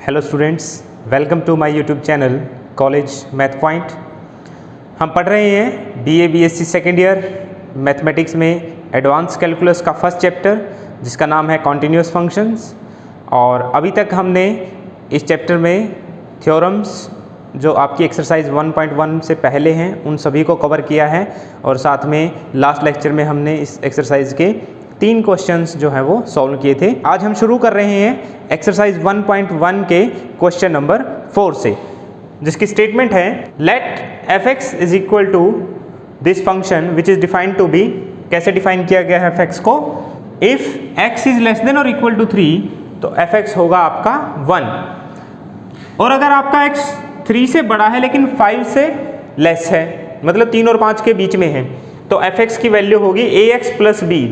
Hello students, welcome to my YouTube channel college math point. हम पढ़ रहे हैं BA BSc second year mathematics में एडवांस कैलकुलस का फर्स्ट चैप्टर जिसका नाम है कॉन्टिन्यूअस फंक्शंस। और अभी तक हमने इस चैप्टर में थ्योरम्स जो आपकी एक्सरसाइज 1.1 से पहले हैं उन सभी को कवर किया है, और साथ में लास्ट लेक्चर में हमने इस एक्सरसाइज के 3 क्वेश्चंस जो हैं वो सॉल्व किए थे। आज हम शुरू कर रहे हैं एक्सरसाइज 1.1 के क्वेश्चन नंबर 4 से, जिसकी स्टेटमेंट है let f(x) is equal to this function which is defined to be. कैसे डिफाइन किया गया है f(x) को? If x is less than और इक्वल टू 3 तो f(x) होगा आपका 1, और अगर आपका x 3 से बड़ा है लेकिन 5 से लेस है, मतलब 3 और 5 के बीच में है, तो f(x) की वैल्यू होगी ax प्लस b।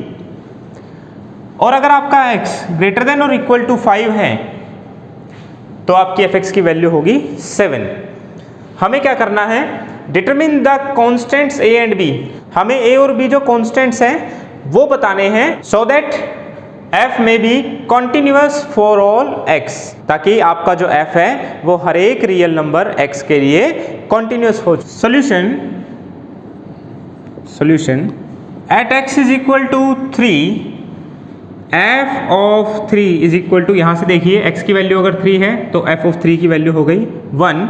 और अगर आपका x ग्रेटर देन और इक्वल टू 5 है तो आपकी f(x) की वैल्यू होगी 7। हमें क्या करना है? Determine the constants a and b। हमें a और b जो कॉन्स्टेंट्स हैं वो बताने हैं, सो दैट f में be continuous for all x, ताकि आपका जो f है वो हर एक रियल नंबर x के लिए कॉन्टिन्यूअस हो। Solution at x is equal to 3 f of 3 is equal to, यहाँ से देखिए x की वैल्यू अगर 3 है तो f ऑफ 3 की वैल्यू हो गई 1।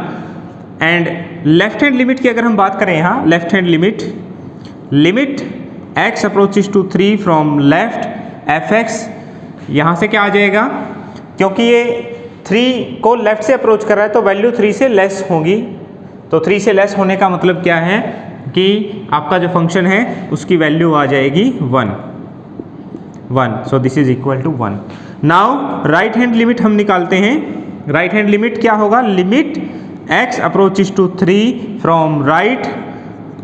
एंड लेफ्ट हैंड लिमिट की अगर हम बात करें, यहाँ left hand limit x approaches to 3 from left f(x), यहाँ से क्या आ जाएगा? क्योंकि ये 3 को लेफ्ट से अप्रोच कर रहा है तो वैल्यू 3 से लेस होगी, तो 3 से लेस होने का मतलब क्या है कि आपका जो फंक्शन है उसकी वैल्यू आ जाएगी 1। So this is equal to 1। Now right hand limit हम निकालते हैं। राइट हैंड लिमिट क्या होगा? Limit x approaches to 3 from right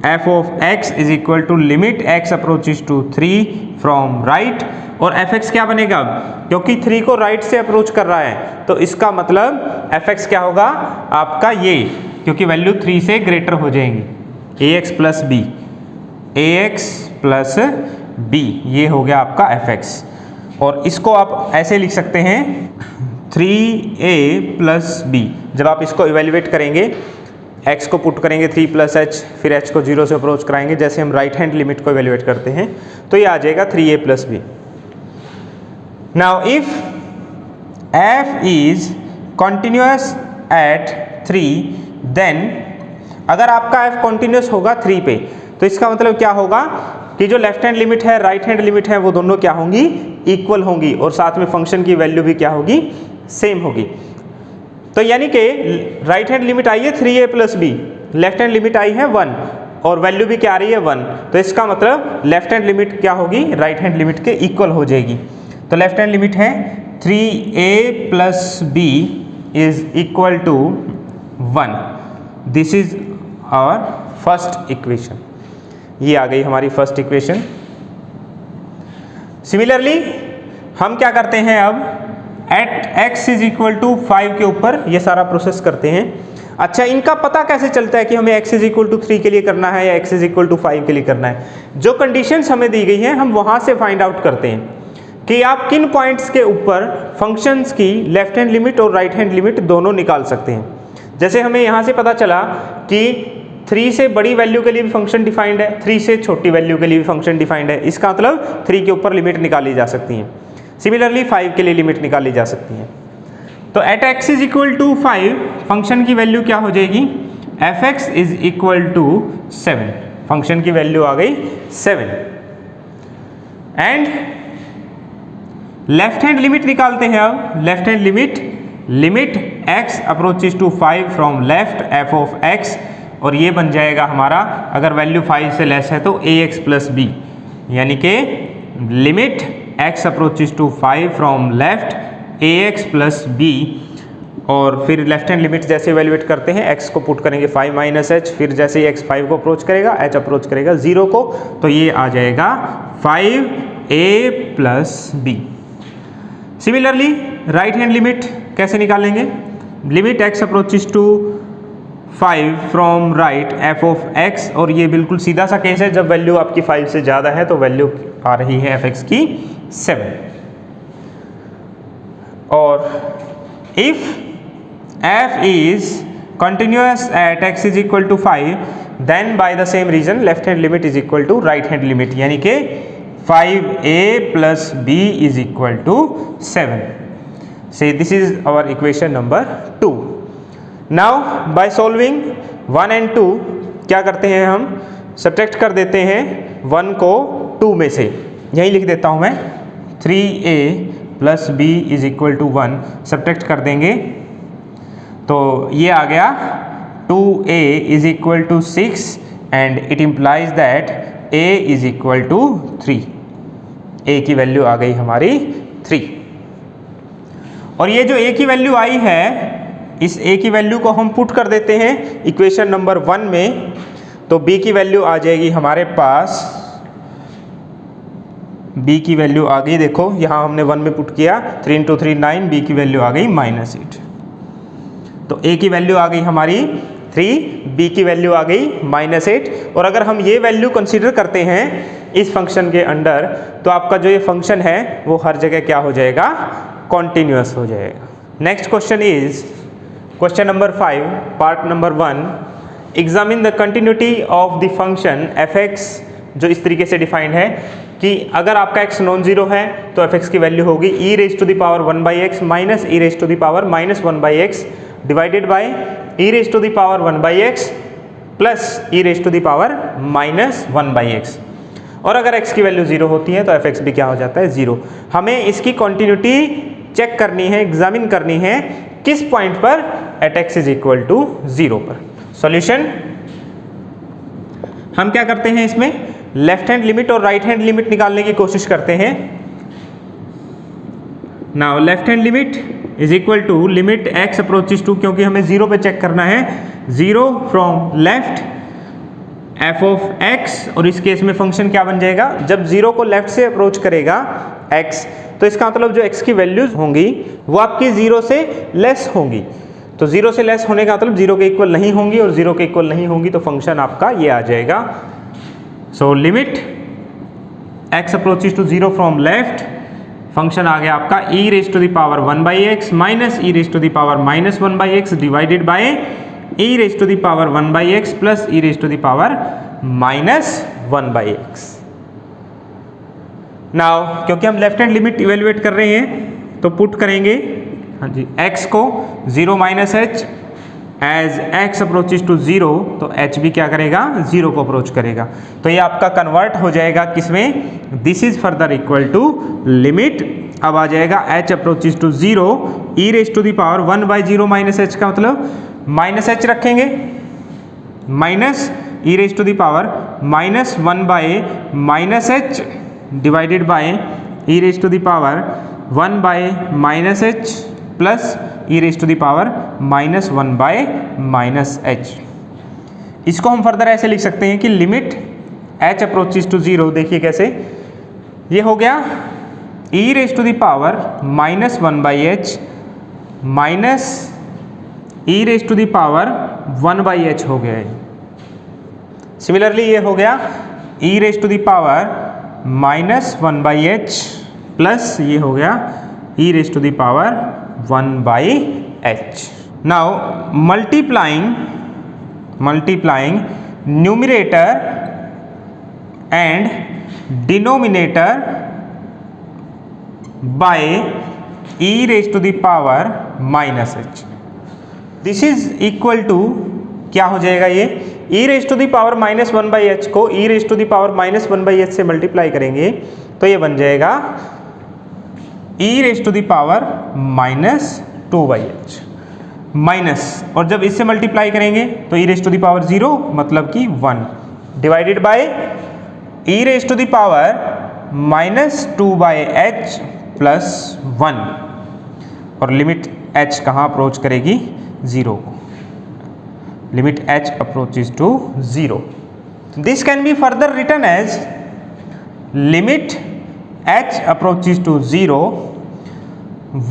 f of x is equal to limit x approaches to 3 from right. और f(x) क्या बनेगा? क्योंकि 3 को राइट से अप्रोच कर रहा है तो इसका मतलब f(x) क्या होगा आपका ये, क्योंकि वैल्यू 3 से ग्रेटर हो जाएंगी, ax plus b, ax plus b, ये हो गया आपका f(x). और इसको आप ऐसे लिख सकते हैं 3a प्लस b। जब आप इसको इवेल्युएट करेंगे, x को पुट करेंगे 3 प्लस h, फिर h को 0 से अप्रोच कराएंगे जैसे हम राइट हैंड लिमिट को इवेल्युएट करते हैं, तो ये आ जाएगा 3a plus b। Now if f is continuous at 3, then अगर आपका f कॉन्टिन्यूअस होगा 3 पे तो इसका मतलब क्या होगा कि जो लेफ्ट हैंड लिमिट है राइट हैंड लिमिट है वो दोनों क्या होंगी? इक्वल होंगी, और साथ में फंक्शन की वैल्यू भी क्या होगी? सेम होगी। तो यानी कि राइट हैंड लिमिट आई है 3a plus b, left hand limit आई है 1, और वैल्यू भी क्या आ रही है 1, तो इसका मतलब लेफ्ट हैंड लिमिट क्या होगी? राइट हैंड लिमिट के इक्वल हो जाएगी। तो लेफ्ट हैंड लिमिट है 3a plus b is equal to 1। This is our first equation. ये आ गई हमारी फर्स्ट इक्वेशन। सिमिलरली हम क्या करते हैं अब? At x is equal to 5 के ऊपर ये सारा प्रोसेस करते हैं। अच्छा, इनका पता कैसे चलता है कि हमें x इज इक्वल टू 3 के लिए करना है या x इज इक्वल टू 5 के लिए करना है? जो कंडीशंस हमें दी गई हैं हम वहां से फाइंड आउट करते हैं कि आप किन पॉइंट्स के ऊपर फंक्शंस की लेफ्ट हैंड लिमिट और राइट हैंड लिमिट दोनों निकाल सकते हैं। जैसे हमें यहाँ से पता चला कि 3 से बड़ी वैल्यू के लिए भी फंक्शन डिफाइंड है, 3 से छोटी वैल्यू के लिए भी फंक्शन डिफाइंड है, इसका मतलब 3 के ऊपर लिमिट निकाली जा सकती है। सिमिलरली 5 के लिए लिमिट निकाली जा सकती है। तो at x is equal to 5 function की वैल्यू क्या हो जाएगी? f(x) is equal to 7। Function की वैल्यू आ गई 7। एंड लेफ्ट हैंड लिमिट निकालते हैं अब। Left hand limit x approaches to 5 from left f of x, और ये बन जाएगा हमारा, अगर वैल्यू 5 से लेस है तो ax प्लस b, यानी कि limit x approaches to 5 from left ax plus b। और फिर लेफ्ट हैंड लिमिट जैसे इवेल्युएट करते हैं, x को पुट करेंगे 5 माइनस h, फिर जैसे ही x 5 को अप्रोच करेगा h अप्रोच करेगा 0 को, तो ये आ जाएगा 5a plus b। Similarly right hand limit कैसे निकालेंगे? Limit x approaches to 5 from right f of x, और ये बिल्कुल सीधा सा केस है, जब वैल्यू आपकी 5 से ज़्यादा है तो वैल्यू आ रही है f(x) की 7। और if f is continuous at x is equal to 5, then by the same reason left hand limit is equal to right hand limit, यानी कि 5a plus b is equal to 7. Say this is our equation number 2. Now by solving 1 and 2 क्या करते हैं, हम subtract कर देते हैं 1 को 2 में से, यही लिख देता हूँ मैं 3a plus b is equal to 1, subtract कर देंगे तो ये आ गया 2a is equal to 6 and it implies that a is equal to 3. a की वैल्यू आ गई हमारी 3, और ये जो a की वैल्यू आई है इस a की वैल्यू को हम पुट कर देते हैं इक्वेशन नंबर 1 में, तो b की वैल्यू आ जाएगी हमारे पास, b की वैल्यू आ गई, देखो यहाँ हमने 1 में पुट किया 3 × 3 9, b की वैल्यू आ गई -8, तो a की वैल्यू आ गई हमारी 3, b की वैल्यू आ गई -8, और अगर हम ये वैल्यू कंसीडर करते हैं इस फंक्शन के अंडर तो आपका जो ये फंक्शन है वो हर जगह क्या हो जाएगा, कॉन्टिन्यूअस हो जाएगा. Next question is question number 5 part number 1. Examine the continuity of the function f(x) जो इस तरीके से डिफाइंड है कि अगर आपका x नॉन जीरो है तो f(x) की वैल्यू होगी e⁻1/x minus e⁻1/x divided by e⁻1/x plus e⁻1/x, और अगर x की वैल्यू 0 होती है तो f(x) भी क्या हो जाता है, 0. हमें इसकी कॉन्टिन्यूटी चेक करनी है, एग्जामिन करनी है किस पॉइंट पर, at x is equal to 0 पर. सॉल्यूशन हम क्या करते हैं, इसमें लेफ्ट हैंड लिमिट और राइट हैंड लिमिट निकालने की कोशिश करते हैं. Now left hand limit is equal to limit x approaches to, क्योंकि हमें 0 पे चेक करना है, 0 from left f of x, और इस केस में फंक्शन क्या बन जाएगा, जब 0 को लेफ्ट से अप्रोच करेगा x तो इसका मतलब जो x की वैल्यूज होंगी वो आपकी 0 से लेस होंगी, तो 0 से लेस होने का मतलब 0 के इक्वल नहीं होंगी, और 0 के इक्वल नहीं होंगी तो फंक्शन आपका ये आ जाएगा. So limit x approaches to 0 from left, function आ गया आपका e⁻1/x minus e⁻1/x divided by e⁻1/x plus e⁻1/x. Now क्योंकि हम लेफ्ट हैंड लिमिट इवेल्युएट कर रहे हैं तो पुट करेंगे, हाँ जी, x को 0 minus h as x approaches to 0, तो h भी क्या करेगा, 0 को अप्रोच करेगा, तो ये आपका कन्वर्ट हो जाएगा किसमें, this is further equal to limit, अब आ जाएगा h approaches to 0 e⁻1/0 minus h का मतलब माइनस h रखेंगे, minus e⁻1/-h divided by e⁻1/-h plus e⁻1/-h. इसको हम फर्दर ऐसे लिख सकते हैं कि लिमिट h अप्रोचेस टू 0, देखिए कैसे, ये हो गया e⁻1/h माइनस e⁻1/h हो गया है. सिमिलरली ये हो गया e⁻1/h प्लस ये हो गया e⁻1/h. Now multiplying numerator and denominator by e⁻⁻h, this is equal to क्या हो जाएगा, ये e⁻1/h को e⁻1/h से मल्टीप्लाई करेंगे तो ये बन जाएगा e⁻2/h माइनस, और जब इससे मल्टीप्लाई करेंगे तो e⁻0 मतलब कि 1 डिवाइडेड बाय e⁻2/h प्लस 1, और लिमिट h कहाँ अप्रोच करेगी, 0 को, limit h approaches to 0. This can be further written as limit h approaches to 0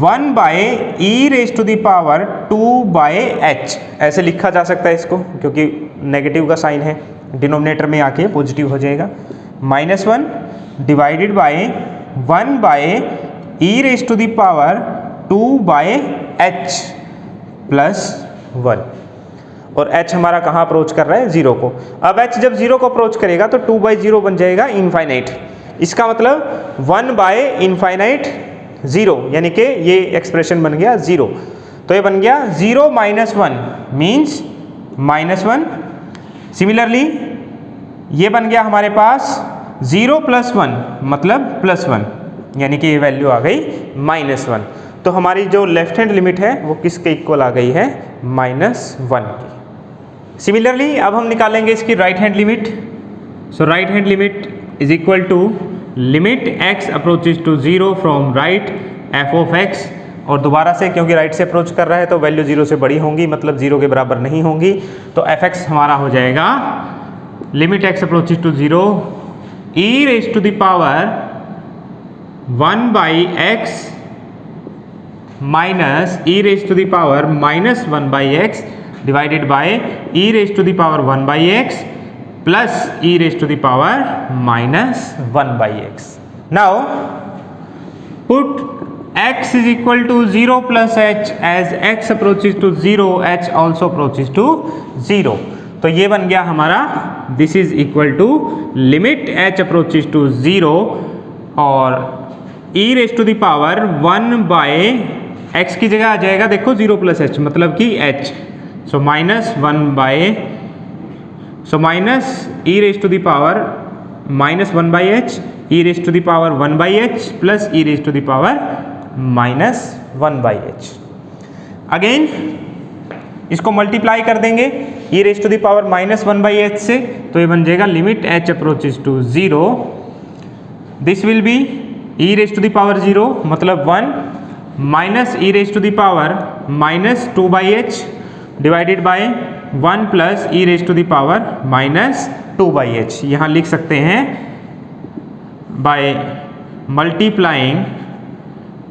1/e⁻2/h, ऐसे लिखा जा सकता है इसको, क्योंकि नेगेटिव का साइन है, डिनोमिनेटर में आके पॉजिटिव हो जाएगा, -1 डिवाइडेड बाय 1/e⁻2/h +1 और h हमारा कहाँ अप्रोच कर रहा है 0 को। अब h जब 0 को अप्रोच करेगा तो 2/0 बन जाएगा इनफाइनाइट। इसका मतलब 1/इनफाइनाइट 0, यानी कि ये एक्सप्रेशन बन गया 0। तो ये बन गया 0 - 1 मीन्स -1। सिमिलरली ये बन गया हमारे पास 0 + 1 मतलब +1, यानी कि ये वैल्यू आ गई -1। तो हमारी जो लेफ्ट हैंड लिमिट है वो किसके इक्वल आ गई है -1 की। सिमिलरली अब हम निकालेंगे इसकी right hand limit. So right hand limit is equal to limit x approaches to 0 from right f(x), और दोबारा से क्योंकि राइट से अप्रोच कर रहा है तो वैल्यू 0 से बड़ी होंगी, मतलब 0 के बराबर नहीं होंगी। तो f(x) हमारा हो जाएगा limit x approaches to 0 e⁻⁴ 1/x minus e⁻⁻ -1/x divided by e⁻⁴ plus e⁻⁻⁻1/x। Now put x is equal to 0 plus h as x approaches to 0, h also approaches to 0। तो ये बन गया हमारा this is equal to limit h approaches to 0 और e⁻⁴ 1/x की जगह आ जाएगा देखो 0 + h मतलब कि h। So minus e⁻⁻ -1/h e⁻⁻1/h plus e⁻⁻1/h। Again इसको मल्टीप्लाई कर देंगे e⁻⁻1/h से, तो ये बन जाएगा limit h approaches to 0, this will be e⁻⁻0 मतलब 1 minus e⁻⁻2/h divided by 1 plus e⁻⁻2/h। यहाँ लिख सकते हैं by multiplying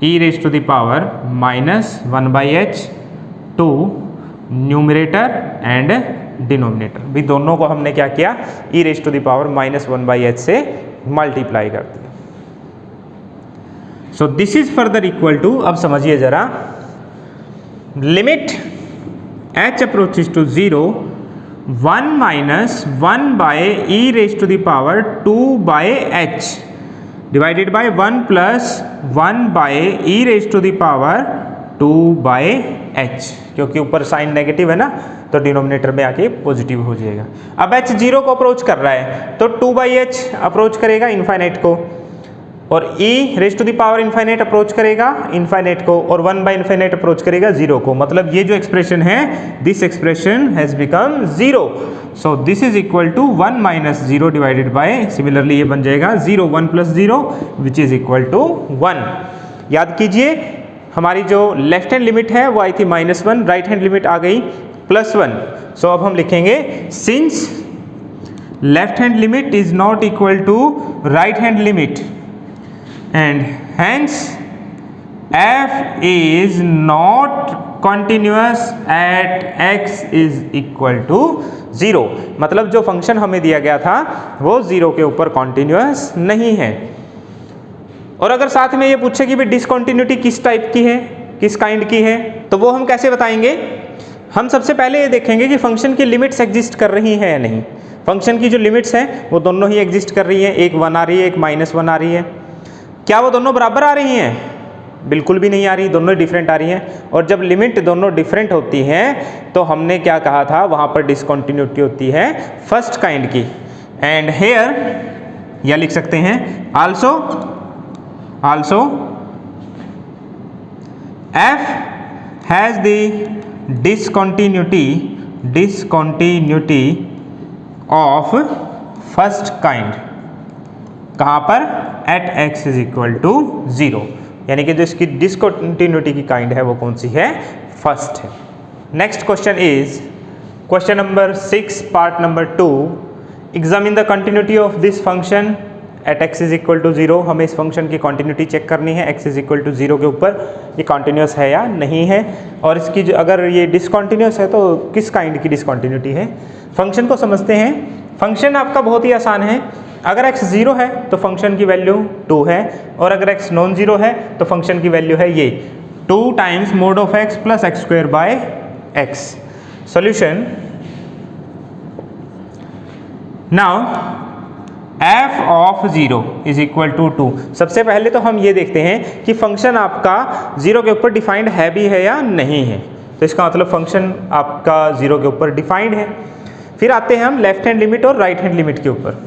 e⁻⁻1/h to numerator and denominator. भी दोनों को हमने क्या किया e⁻⁻1/h से मल्टीप्लाई कर दिया। So this is further equal to, अब समझिए जरा, limit h approaches to 0 1 minus 1/e⁻⁻2/h divided by 1 plus 1/e⁻⁻2/h, क्योंकि ऊपर साइन नेगेटिव है ना तो डिनोमिनेटर में आके पॉजिटिव हो जाएगा। अब h 0 को अप्रोच कर रहा है तो 2/h अप्रोच करेगा इनफाइनाइट को, और e⁻⁻ अप्रोच करेगा इनफाइनाइट को, और 1/∞ अप्रोच करेगा 0 को। मतलब ये जो एक्सप्रेशन है this expression has become 0। So this is equal to 1 - 0 divided by, similarly ये बन जाएगा 0 1 + 0 विच इज इक्वल टू 1। याद कीजिए हमारी जो लेफ्ट हैंड लिमिट है वो आई थी -1, राइट हैंड लिमिट आ गई +1। सो अब हम लिखेंगे since left hand limit is not equal to right hand limit and hence f is not continuous at x is equal to 0। मतलब जो फंक्शन हमें दिया गया था वो 0 के ऊपर कॉन्टिन्यूअस नहीं है। और अगर साथ में ये पूछे कि भी डिसकंटिन्यूटी किस टाइप की है, किस काइंड की है, तो वो हम कैसे बताएंगे। हम सबसे पहले ये देखेंगे कि फंक्शन की लिमिट्स एग्जिस्ट कर रही हैं या नहीं। फंक्शन की जो लिमिट्स हैं वो दोनों ही एग्जिस्ट कर रही हैं, एक 1 आ रही है एक -1 आ रही है। क्या वो दोनों बराबर आ रही हैं? बिल्कुल भी नहीं आ रही, दोनों डिफरेंट आ रही हैं। और जब लिमिट दोनों डिफरेंट होती हैं तो हमने क्या कहा था, वहाँ पर डिसकंटिन्यूटी होती है फर्स्ट काइंड की। एंड हेयर या लिख सकते हैं also f has the discontinuity of first kind. कहाँ पर? At x is equal to 0, यानी कि जो इसकी डिसकंटिन्यूटी की काइंड है वो कौन सी है? फर्स्ट है। Next question is question number 6 part number 2। Examine the continuity of this function at x is equal to 0। हमें इस फंक्शन की कंटिन्यूटी चेक करनी है x इज इक्वल टू 0 के ऊपर ये कॉन्टिन्यूस है या नहीं है, और इसकी जो अगर ये डिसकंटिन्यूस है तो किस काइंड की डिसकंटिन्यूटी है। फंक्शन को समझते हैं। फंक्शन आपका बहुत ही आसान है। अगर x 0 है तो फंक्शन की वैल्यू 2 है, और अगर x नॉन 0 है तो फंक्शन की वैल्यू है ये 2 times mod of x plus x² by x. Solution. Now f of 0 is equal to 2. सबसे पहले तो हम ये देखते हैं कि फंक्शन आपका 0 के ऊपर डिफाइंड है भी है या नहीं है. तो इसका मतलब फंक्शन आपका 0 के ऊपर डिफाइंड है. फिर आते हैं हम लेफ्ट हैंड लिमिट और राइट हैंड लिमिट के ऊपर.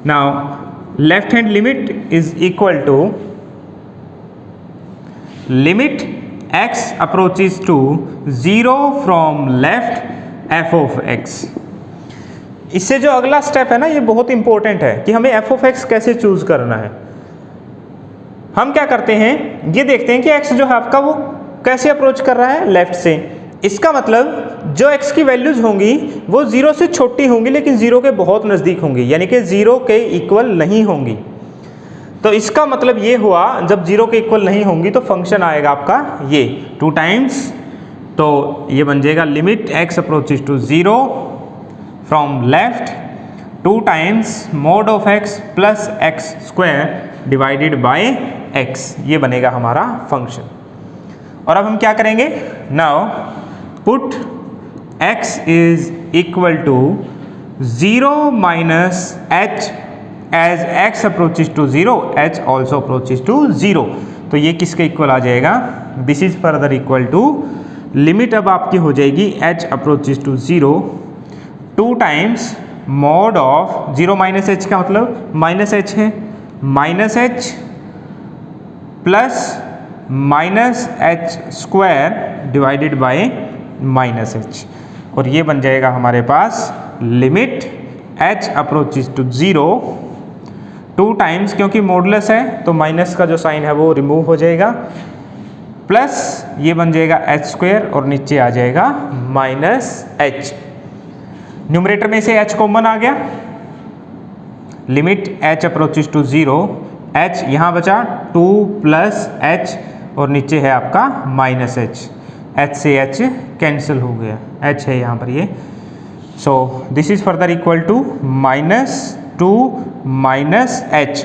Now left hand limit is equal to limit x approaches to 0 from left f of x. इससे जो अगला स्टेप है ना, ये बहुत इंपॉर्टेंट है कि हमें f of x कैसे चूज करना है. हम क्या करते हैं, ये देखते हैं कि x जो है आपका वो कैसे अप्रोच कर रहा है, लेफ्ट से. इसका मतलब जो x की वैल्यूज होंगी वो 0 से छोटी होंगी लेकिन 0 के बहुत नज़दीक होंगी, यानी कि 0 के इक्वल नहीं होंगी. तो इसका मतलब ये हुआ जब 0 के इक्वल नहीं होंगी तो फंक्शन आएगा आपका ये 2 टाइम्स. तो ये बन जाएगा limit x approaches to 0 from left 2 times mod of x plus x square divided by x. ये बनेगा हमारा फंक्शन. और अब हम क्या करेंगे, now put x is equal to 0 minus h as x approaches to 0, h also approaches to 0. तो ये किसके इक्वल आ जाएगा, this is further equal to limit अब आपकी हो जाएगी h approaches to 0 2 times mod of 0 minus h का मतलब माइनस h है, minus h plus minus h square divided by minus h. और ये बन जाएगा हमारे पास limit h approaches to 0 2 times, क्योंकि मॉडुलस है तो माइनस का जो साइन है वो रिमूव हो जाएगा, प्लस ये बन जाएगा h स्क्वायर और नीचे आ जाएगा माइनस h. न्यूमरेटर में से h कॉमन आ गया, limit h approaches to 0, h यहाँ बचा 2 प्लस h और नीचे है आपका माइनस h. h से h कैंसिल हो गया, h है यहाँ पर ये. So this is further equal to minus 2 minus h.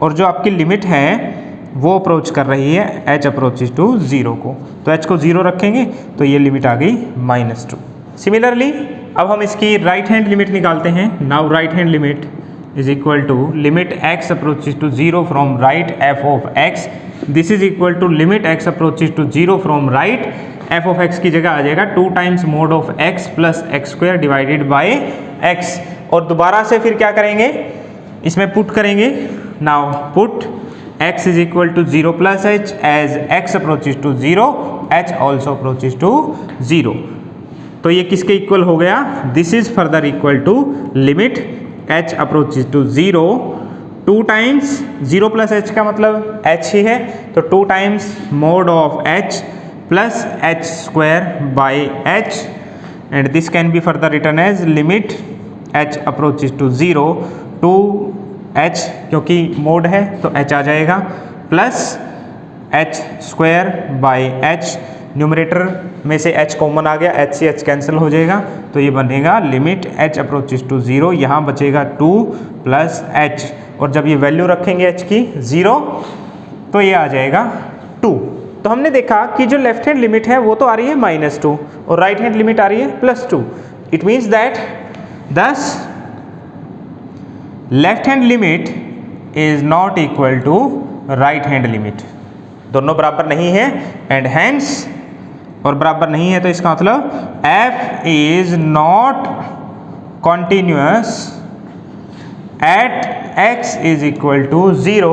और जो आपकी लिमिट है वो अप्रोच कर रही है h अप्रोचेस टू 0 को, तो h को 0 रखेंगे तो ये लिमिट आ गई -2. सिमिलरली अब हम इसकी राइट हैंड लिमिट निकालते हैं. Now right hand limit is equal to limit x approaches to 0 from right f of x. This is equal to limit x approaches to 0 from right f of x की जगह आ जाएगा 2 times mod of x plus x square divided by x. और दोबारा से फिर क्या करेंगे, इसमें पुट करेंगे. Now put x is equal to 0 plus h as x approaches to 0, h also approaches to 0. तो ये किसके इक्वल हो गया, this is further equal to limit h approaches to 0 2 times 0 plus h का मतलब h ही है, तो 2 times mod of h plus h square by h. And this can be further written as limit h approaches to 0 to h, क्योंकि mode है तो h आ जाएगा, plus h square by h. Numerator में से h common आ गया, h से h cancel हो जाएगा, तो ये बनेगा लिमिट h अप्रोचेस टू 0, यहाँ बचेगा 2 प्लस h. और जब ये वैल्यू रखेंगे h की 0 तो ये आ जाएगा 2. तो हमने देखा कि जो लेफ्ट हैंड लिमिट है वो तो आ रही है -2 और राइट हैंड लिमिट आ रही है +2. It means that thus left hand limit is not equal to right hand limit. दोनों बराबर नहीं है एंड hence, और बराबर नहीं है तो इसका मतलब f is not continuous at x is equal to 0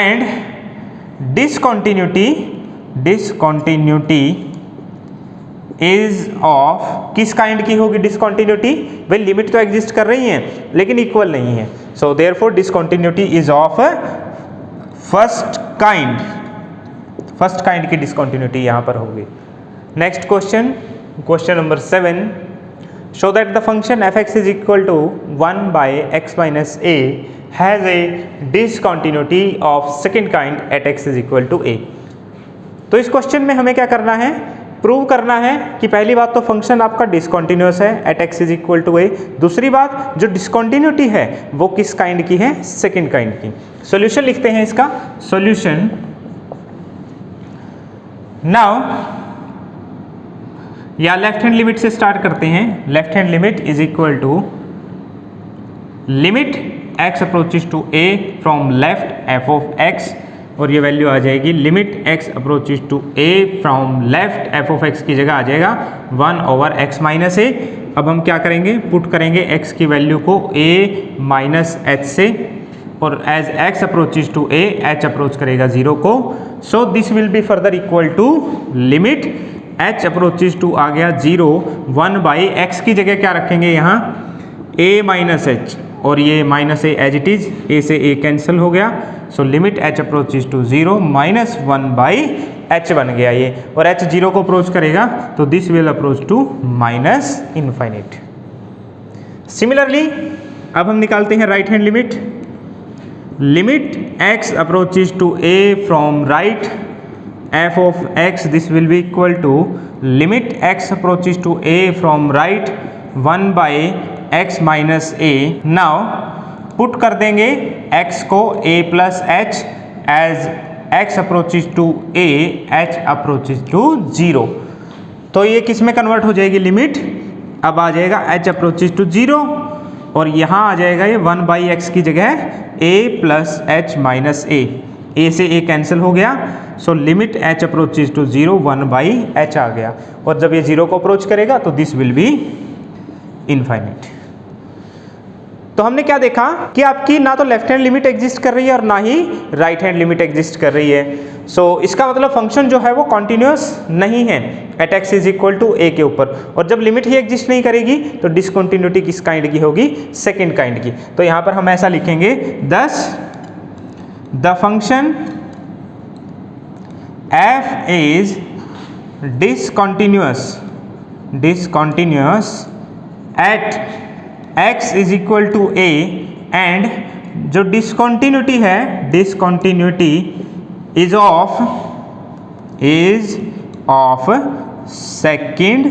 and discontinuity is of किस काइंड की होगी डिसकंटिन्यूटी, भाई लिमिट तो एग्जिस्ट कर रही है लेकिन इक्वल नहीं है. So therefore discontinuity is of first kind की डिसकंटिन्यूटी यहाँ पर होगी. Next question, question number 7. Show that the function f x is equal to 1 by x minus a has a discontinuity of second kind at x is equal to a. तो इस question में हमें क्या करना है, प्रूव करना है कि पहली बात तो फंक्शन आपका डिसकंटिन्यूअस है at x is equal to a. दूसरी बात जो डिसकंटिन्यूटी है वो किस काइंड की है, सेकंड काइंड की. सॉल्यूशन लिखते हैं इसका. सॉल्यूशन, नाउ या लेफ्ट हैंड लिमिट से स्टार्ट करते हैं। Left hand limit is equal to limit x approaches to a from left f of x, और ये वैल्यू आ जाएगी limit x approaches to a from left f of x की जगह आ जाएगा 1 ओवर x माइनस a। अब हम क्या करेंगे, पुट करेंगे x की वैल्यू को a माइनस h से, और as x approaches to a h approach करेगा 0 को। So this will be further equal to limit h approaches to आ गया 0 1 बाई x की जगह क्या रखेंगे यहाँ a माइनस h, और ये minus a as it is, a से a कैंसिल हो गया। So limit h approaches to 0 minus 1 by h बन गया ये, और h 0 को अप्रोच करेगा तो this will approach to minus infinite. Similarly अब हम निकालते हैं right hand limit. Limit x approaches to a from right f of x, this will be equal to limit x approaches to a from right 1 by x minus a। Now put कर देंगे x को a plus h as x approaches to a h approaches to 0, तो ये किस में convert हो जाएगी limit, अब आ जाएगा h अप्रोचेज टू 0, और यहाँ आ जाएगा ये 1 बाई एक्स की जगह a plus h minus a से a कैंसिल हो गया। So limit h approaches to 0 1 by h आ गया, और जब ये 0 को अप्रोच करेगा तो दिस विल बी इनफाइनाइट। तो हमने क्या देखा कि आपकी ना तो लेफ्ट हैंड लिमिट एग्जिस्ट कर रही है और ना ही राइट हैंड लिमिट एग्जिस्ट कर रही है। सो इसका मतलब फंक्शन जो है वो कॉन्टिन्यूअस नहीं है at x is equal to a के ऊपर, और जब लिमिट ही एग्जिस्ट नहीं करेगी तो डिसकंटिन्यूटी किस काइंड की होगी, सेकंड काइंड की। तो यहाँ पर हम ऐसा लिखेंगे दस द फंक्शन f इज discontinuous at x is equal to a, and जो डिसकंटिन्यूटी है, discontinuity is of second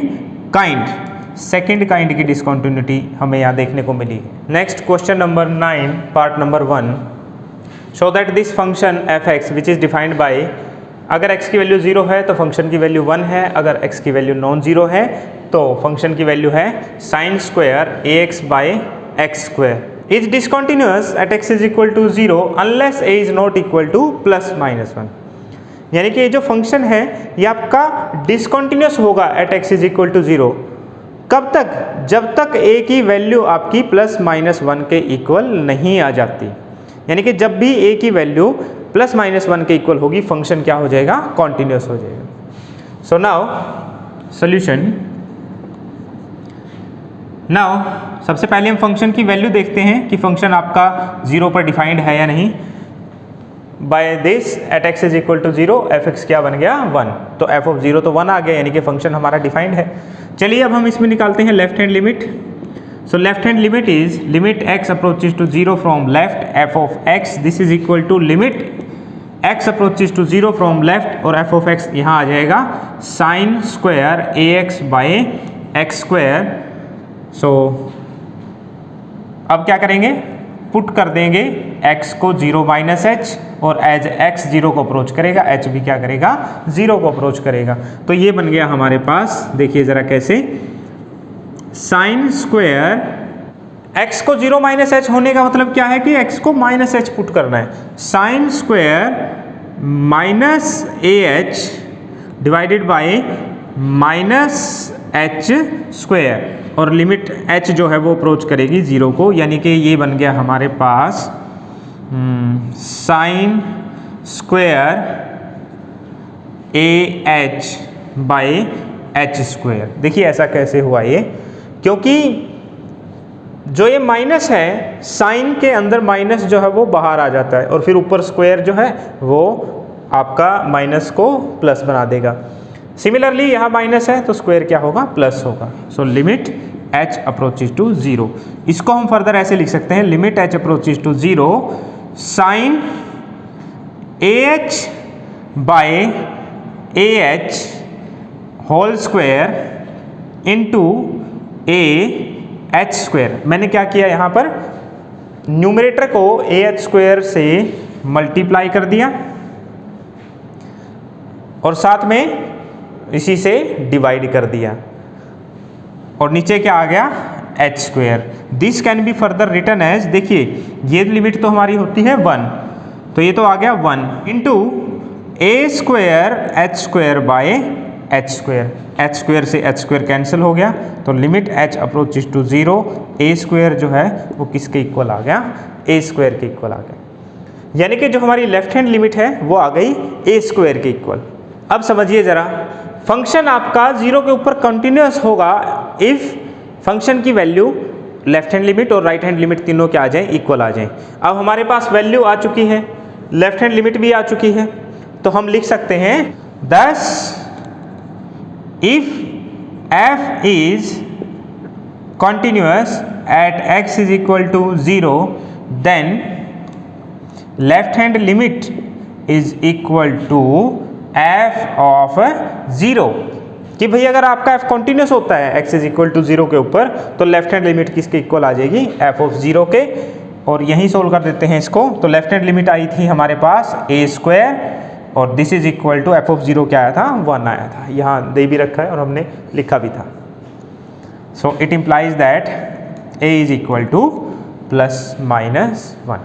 kind की डिसकंटिन्यूटी हमें यहाँ देखने को मिली है। Next question number 9 part number 1, show that this function f x which is defined by, अगर x की वैल्यू 0 है तो फंक्शन की वैल्यू 1 है, अगर x की वैल्यू नॉन जीरो है तो फंक्शन की वैल्यू है sine square ax by x square, is discontinuous at x is equal to 0 unless a is not equal to plus minus 1। यानी कि ये जो फंक्शन है ये आपका डिसकंटिन्यूअस होगा at x is equal to 0, कब तक, जब तक a की वैल्यू आपकी प्लस माइनस 1 के इक्वल नहीं आ जाती। यानी कि जब भी a की वैल्यू प्लस माइनस 1 के इक्वल होगी फंक्शन क्या हो जाएगा, कॉन्टिन्यूअस हो जाएगा। So now solution. नाउ सबसे पहले हम फंक्शन की वैल्यू देखते हैं कि फंक्शन आपका 0 पर डिफाइंड है या नहीं। By this at x is equal to 0 f x क्या बन गया 1, तो f ऑफ 0 तो 1 आ गया, यानी कि फंक्शन हमारा डिफाइंड है। चलिए अब हम इसमें निकालते हैं left hand limit. So left hand limit is limit x approaches to 0 from left f of x, this is equal to limit x approaches to 0 from left, और f of x यहाँ आ जाएगा sin square ax by x square। So अब क्या करेंगे, put कर देंगे x को 0 minus h, और एज x 0 को अप्रोच करेगा h भी क्या करेगा 0 को अप्रोच करेगा। तो ये बन गया हमारे पास, देखिए ज़रा कैसे, साइन स्क्वायर x को 0 माइनस h होने का मतलब क्या है कि x को माइनस h पुट करना है, sine square minus AH divided by minus h square, और लिमिट h जो है वो अप्रोच करेगी 0 को, यानी कि ये बन गया हमारे पास sine square AH by h square. देखिए ऐसा कैसे हुआ ये, क्योंकि जो ये माइनस है साइन के अंदर माइनस जो है वो बाहर आ जाता है, और फिर ऊपर स्क्वायर जो है वो आपका माइनस को प्लस बना देगा। सिमिलरली यहाँ माइनस है तो स्क्वायर क्या होगा, प्लस होगा। So limit h approaches to 0, इसको हम फर्दर ऐसे लिख सकते हैं, limit h approaches to 0 sine AH by AH whole square into AH square. मैंने क्या किया यहाँ पर, न्यूमरेटर को AH स्क्वायर से मल्टीप्लाई कर दिया और साथ में इसी से डिवाइड कर दिया। और नीचे क्या आ गया h square. This can be further written as, देखिए ये लिमिट तो हमारी होती है 1, तो ये तो आ गया 1 into a square h square by h square. H square से एच स्क्वेयर कैंसिल हो गया, तो limit h approaches to 0, a square जो है वो किसके इक्वल आ गया, ए स्क्वेयर के इक्वल आ गया। यानी कि जो हमारी लेफ्ट हैंड लिमिट है वो आ गई ए स्क्वेयर के इक्वल। अब समझिए जरा, फंक्शन आपका 0 के ऊपर कंटिन्यूस होगा इफ फंक्शन की वैल्यू लेफ्ट हैंड लिमिट और राइट हैंड लिमिट तीनों क्या आ जाए, इक्वल आ जाए। अब हमारे पास वैल्यू आ चुकी है, लेफ्ट हैंड लिमिट भी आ चुकी है, तो हम लिख सकते हैं thus if f is continuous at x is equal to 0 then left hand limit is equal to f of 0। कि भाई अगर आपका f कंटिन्यूस होता है x इज इक्वल टू 0 के ऊपर, तो लेफ्ट हैंड लिमिट किसके इक्वल आ जाएगी, f ऑफ 0 के। और यहीं सोल्व कर देते हैं इसको, तो लेफ्ट हैंड लिमिट आई थी हमारे पास a स्क्वायर और this is equal to f of 0 क्या आया था, 1 आया था। यहाँ दे भी रखा है और हमने लिखा भी था। So it implies that a is equal to plus minus 1।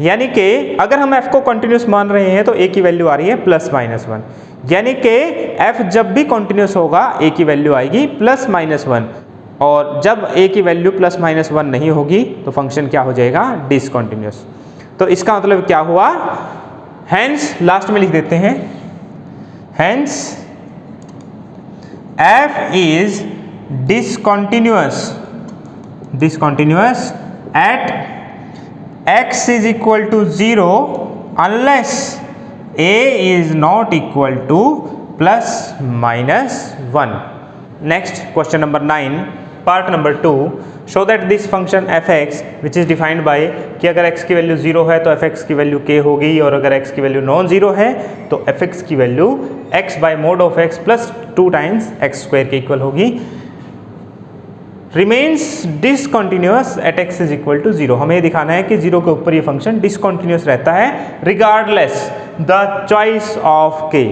यानी कि अगर हम f को कंटिन्यूस मान रहे हैं तो a की वैल्यू आ रही है प्लस माइनस 1, यानी कि f जब भी कंटिन्यूस होगा a की वैल्यू आएगी प्लस माइनस 1, और जब a की वैल्यू प्लस माइनस 1 नहीं होगी तो फंक्शन क्या हो जाएगा, डिसकंटिन्यूस। तो इसका मतलब क्या हुआ, हेंस लास्ट में लिख देते हैं, hence f is discontinuous at x is equal to 0 unless a is not equal to plus minus 1। Next question number 9 part number 2, show that this function fx which is defined by कि अगर x की वैल्यू 0 है तो fx की value k होगी, और अगर x की वैल्यू नॉन जीरो है तो fx की value x by mod of x plus 2 times x square के इक्वल होगी। Remains discontinuous at x is equal to 0। हमें दिखाना है कि 0 के ऊपर ये फंक्शन डिसकंटिन्यूअस रहता है regardless the choice of k।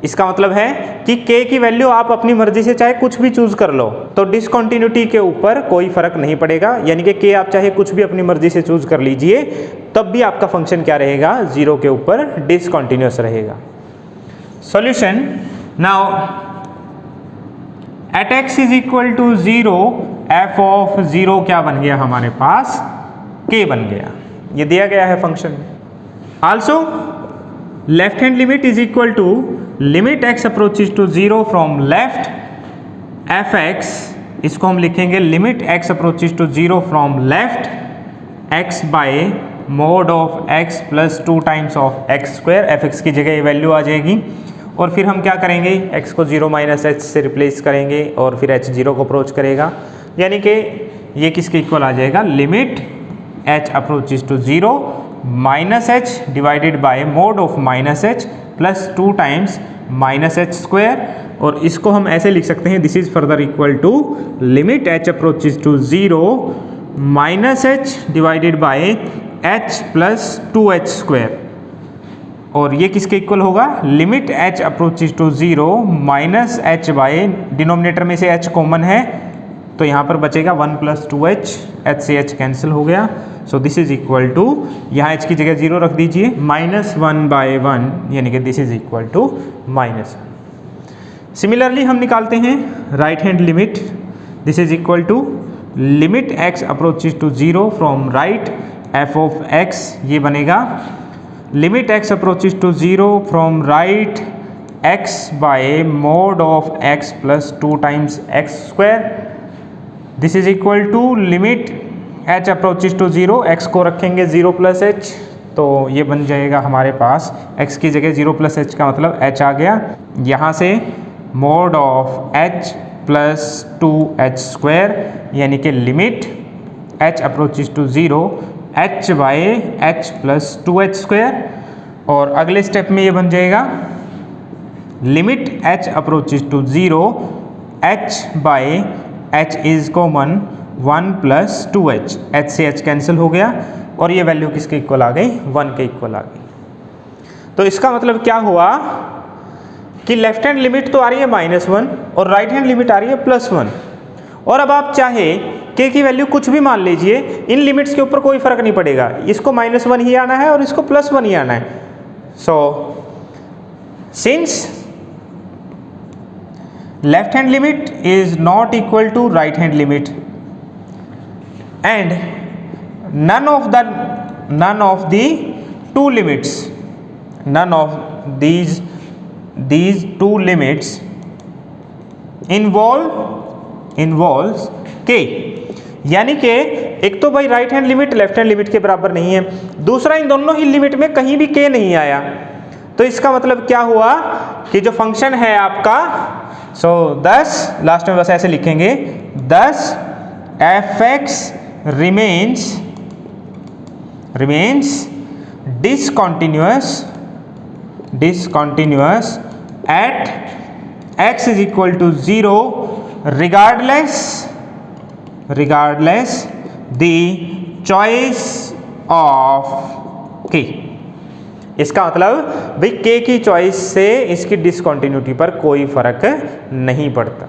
इसका मतलब है कि k की वैल्यू आप अपनी मर्जी से चाहे कुछ भी चूज कर लो, तो डिसकंटिन्यूटी के ऊपर कोई फर्क नहीं पड़ेगा। यानी कि k आप चाहे कुछ भी अपनी मर्जी से चूज कर लीजिए, तब भी आपका फंक्शन क्या रहेगा, 0 के ऊपर डिसकंटिन्यूअस रहेगा। Solution, now at x is equal to 0 f of 0 क्या बन गया हमारे पास, k बन गया, ये दिया गया है फंक्शन में। Also left hand limit is equal to limit x approaches to 0 from left fx, इसको हम लिखेंगे limit x approaches to 0 from left x by mod of x plus 2 times of x square. fx की जगह ये value आ जाएगी, और फिर हम क्या करेंगे, x को 0 माइनस h से रिप्लेस करेंगे और फिर h 0 को अप्रोच करेगा। यानी कि ये किसके इक्वल आ जाएगा, limit h approaches to 0 minus h divided by mod of minus h plus 2 times minus h square. और इसको हम ऐसे लिख सकते हैं, this is further equal to limit h approaches to 0 minus h divided by h plus 2h square. और ये किसके इक्वल होगा, limit h approaches to 0 minus h by, denominator में से h कॉमन है तो यहाँ पर बचेगा 1 प्लस 2h, h से h कैंसिल हो गया। So this is equal to, यहाँ h की जगह 0 रख दीजिए, माइनस 1 बाय 1, यानी कि this is equal to minus 1। Similarly हम निकालते हैं right hand limit, this is equal to limit x approaches to 0 from right f of x, ये बनेगा limit x approaches to 0 from right x by mod of x plus 2 times x square. This is equal to limit h approaches to 0, x को रखेंगे 0 plus h, तो ये बन जाएगा हमारे पास x की जगह 0 प्लस h का मतलब h आ गया, यहाँ से mod of h plus 2h square, यानी कि limit h approaches to 0 h by h plus 2h square. और अगले स्टेप में ये बन जाएगा limit h approaches to 0 h by h is common 1 plus 2h, h से h कैंसिल हो गया और ये वैल्यू किसके इक्वल आ गई, 1 के इक्वल आ गई। तो इसका मतलब क्या हुआ कि लेफ्ट हैंड लिमिट तो आ रही है -1 और राइट हैंड लिमिट आ रही है +1। और अब आप चाहे k की वैल्यू कुछ भी मान लीजिए, इन लिमिट्स के ऊपर कोई फर्क नहीं पड़ेगा, इसको -1 ही आना है और इसको +1 ही आना है। So since left hand limit is not equal to right hand limit and none of the two limits, none of these two limits involves k, यानी कि एक तो भाई right hand limit left hand limit के बराबर नहीं है, दूसरा इन दोनों ही लिमिट में कहीं भी k नहीं आया। तो इसका मतलब क्या हुआ कि जो फंक्शन है आपका, सो 10 लास्ट में बस ऐसे लिखेंगे, 10 f(x) remains discontinuous at x is equal to 0 regardless the choice of k। इसका मतलब भाई k की चॉइस से इसकी डिसकंटिन्यूटी पर कोई फर्क नहीं पड़ता।